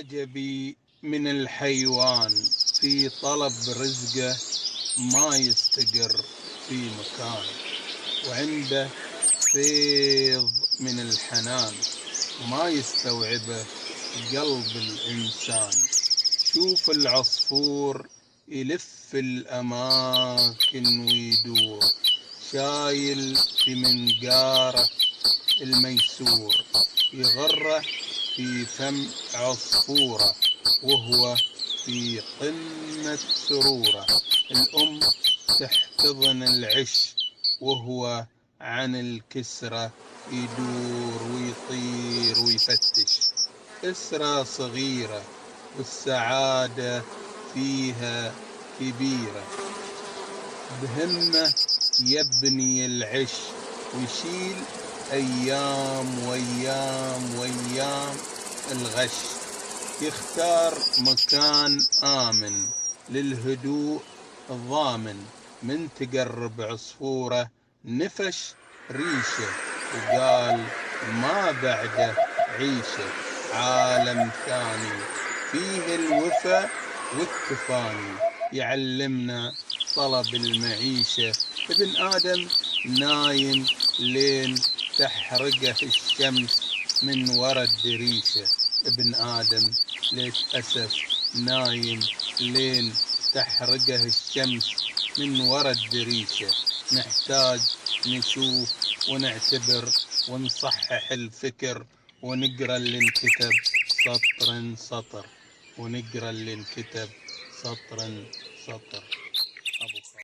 عجبي من الحيوان في طلب رزقه، ما يستقر في مكان، وعنده فيض من الحنان ما يستوعبه قلب الإنسان. شوف العصفور يلف الأماكن ويدور، شايل في منقاره الميسور، يغره في فم عصفوره وهو في قمة سروره. الأم تحتضن العش وهو عن الكسرة يدور ويطير ويفتش. أسرة صغيرة والسعادة فيها كبيرة، بهمة يبني العش ويشيل أيام وأيام وأيام الغش. يختار مكان آمن للهدوء ضامن، من تقرب عصفورة نفش ريشه وقال ما بعده عيشه. عالم ثاني فيه الوفا والتفاني، يعلمنا طلب المعيشة. ابن آدم نايم لين تحرقه الشمس من ورا الدريشة. ابن آدم للأسف نايم لين تحرقه الشمس من ورا الدريشة. نحتاج نشوف ونعتبر ونصحح الفكر، ونقرأ اللي انكتب سطر سطر، ونقرأ اللي انكتب سطر سطر.